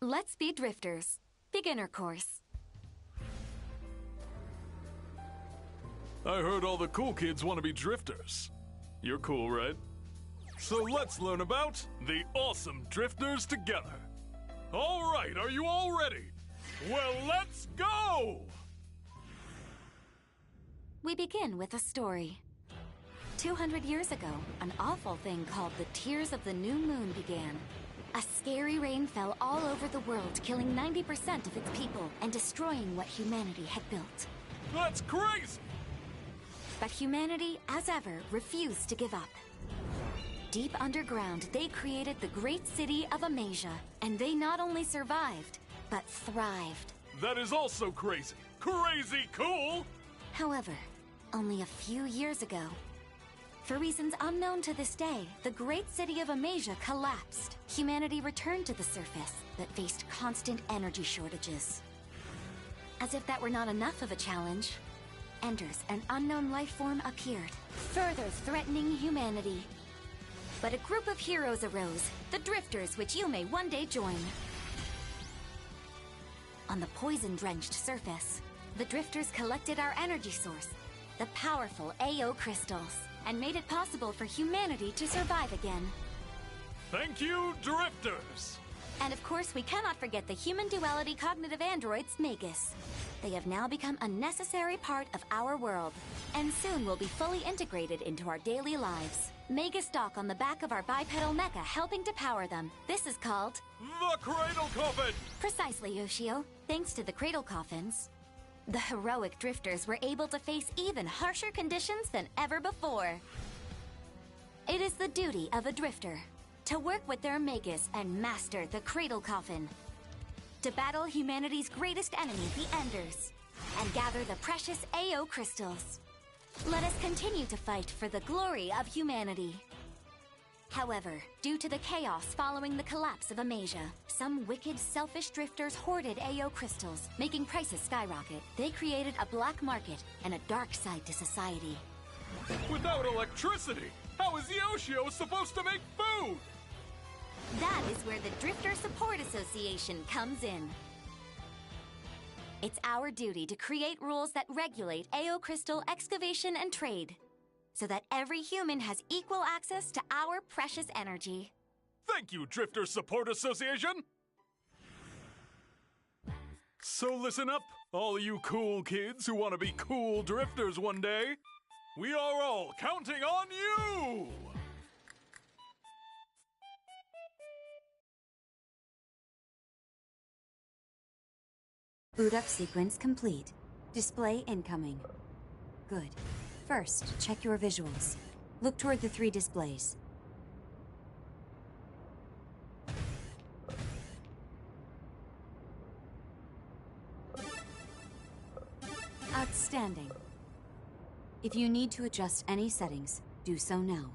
Let's be drifters. Beginner course. I heard all the cool kids want to be drifters. You're cool, right? So let's learn about the awesome drifters together. All right, are you all ready? Well, let's go! We begin with a story. 200 years ago, an awful thing called the Tears of the New Moon began. A scary rain fell all over the world, killing 90% of its people and destroying what humanity had built. That's crazy! But humanity, as ever, refused to give up. Deep underground, they created the great city of Amasia, and they not only survived, but thrived. That is also crazy. Crazy cool! However, only a few years ago, for reasons unknown to this day, the great city of Amasia collapsed. Humanity returned to the surface, but faced constant energy shortages. As if that were not enough of a challenge, Enders, an unknown life form, appeared, further threatening humanity. But a group of heroes arose, the Drifters, which you may one day join. On the poison-drenched surface, the Drifters collected our energy source, the powerful AO crystals, and made it possible for humanity to survive again. Thank you, Drifters! And of course, we cannot forget the human duality cognitive androids, Magus. They have now become a necessary part of our world, and soon will be fully integrated into our daily lives. Magus dock on the back of our bipedal mecha, helping to power them. This is called... the Cradle Coffin! Precisely, Yoshio. Thanks to the Cradle Coffins, the heroic Drifters were able to face even harsher conditions than ever before. It is the duty of a Drifter to work with their Magus and master the Cradle Coffin, to battle humanity's greatest enemy, the Enders, and gather the precious AO crystals. Let us continue to fight for the glory of humanity. However, due to the chaos following the collapse of Amasia, some wicked, selfish Drifters hoarded AO crystals, making prices skyrocket. They created a black market and a dark side to society. Without electricity, how is Yoshio supposed to make food? That is where the Drifter Support Association comes in. It's our duty to create rules that regulate AO crystal excavation and trade, so that every human has equal access to our precious energy. Thank you, Drifter Support Association! So listen up, all you cool kids who want to be cool drifters one day. We are all counting on you! Boot up sequence complete. Display incoming. Good. First, check your visuals. Look toward the 3 displays. Outstanding. If you need to adjust any settings, do so now.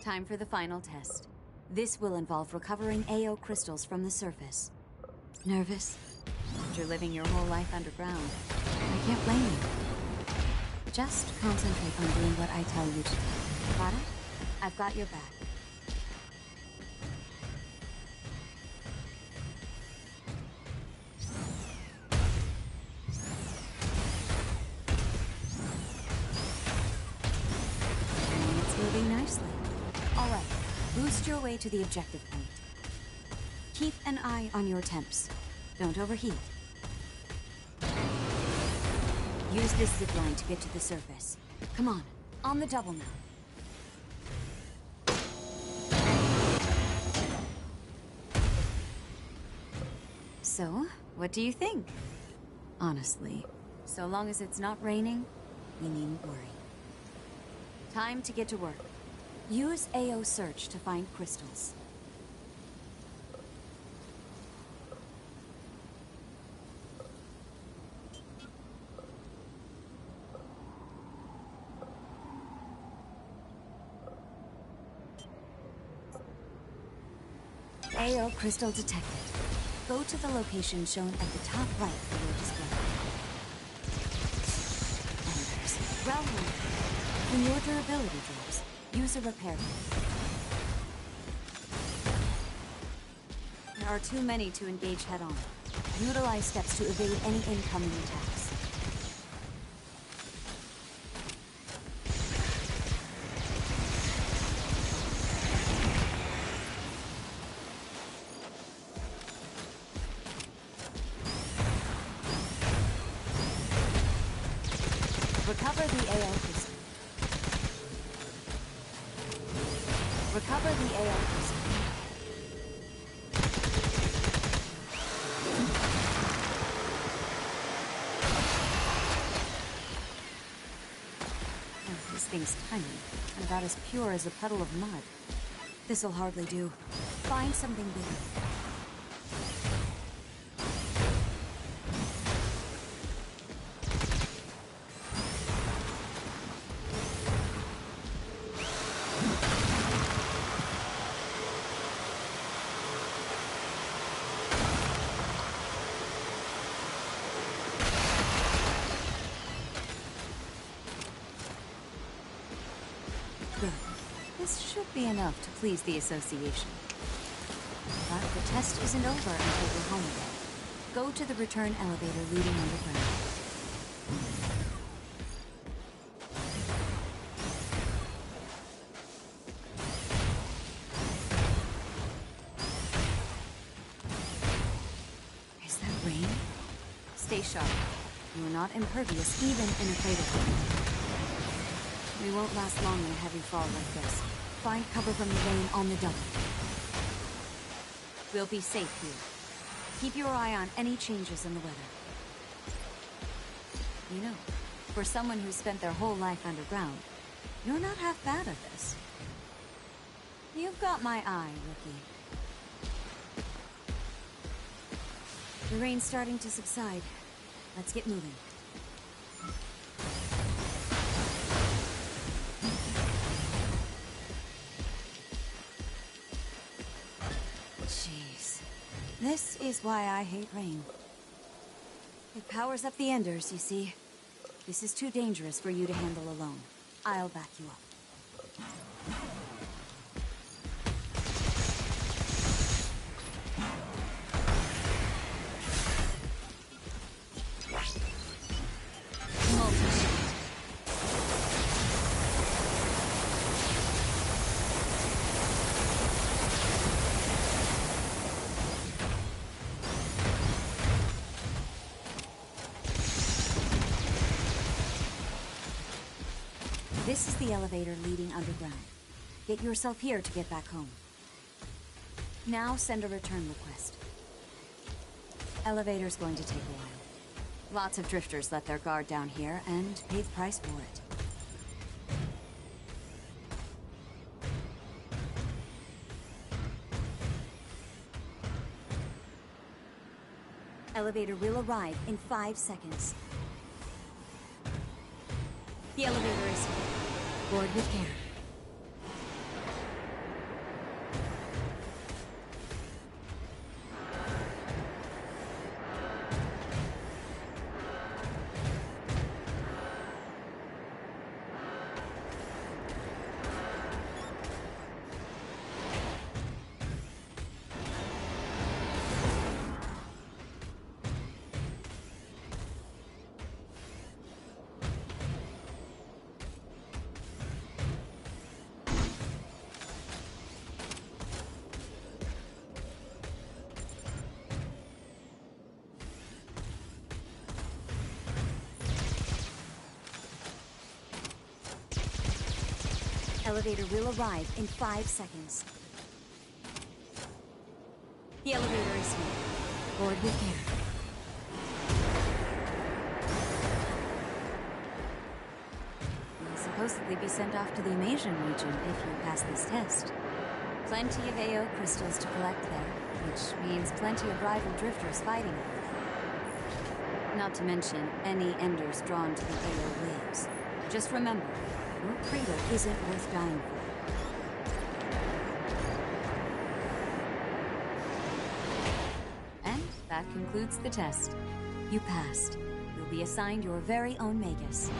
Time for the final test. This will involve recovering AO crystals from the surface. Nervous? After living your whole life underground, I can't blame you. Just concentrate on doing what I tell you to. Got it? I've got your back. And it's moving nicely. All right, boost your way to the objective point. Keep an eye on your temps. Don't overheat. Use this zipline to get to the surface. Come on the double now. So, what do you think? Honestly, so long as it's not raining, we needn't worry. Time to get to work. Use AO Search to find crystals. AO crystal detected. Go to the location shown at the top right of your display. Realm Hunter. When your durability drops, use a repair kit. There are too many to engage head-on. Utilize steps to evade any incoming attacks. Recover the AL crystal. Recover the AL crystal. Oh, this thing's tiny, and about as pure as a puddle of mud. This'll hardly do. Find something bigger. Good. This should be enough to please the association. But the test isn't over until we're home again. Go to the return elevator leading underground. Is that rain? Stay sharp. You are not impervious even in a crater. We won't last long in a heavy fall like this. Find cover from the rain on the double. We'll be safe here. Keep your eye on any changes in the weather. You know, for someone who spent their whole life underground, you're not half bad at this. You've got my eye, rookie. The rain's starting to subside. Let's get moving. This is why I hate rain. It powers up the Enders, you see. This is too dangerous for you to handle alone. I'll back you up. This is the elevator leading underground. Get yourself here to get back home. Now send a return request. Elevator's going to take a while. Lots of drifters let their guard down here and pay the price for it. Elevator will arrive in 5 seconds. The elevator is here. Board with care. Elevator will arrive in 5 seconds. The elevator is here. Board with care. You'll supposedly be sent off to the Amasian region if you pass this test. Plenty of AO crystals to collect there, which means plenty of rival drifters fighting over them. Not to mention any Enders drawn to the AO waves. Just remember, your crater isn't worth dying for. And that concludes the test. You passed. You'll be assigned your very own Magus.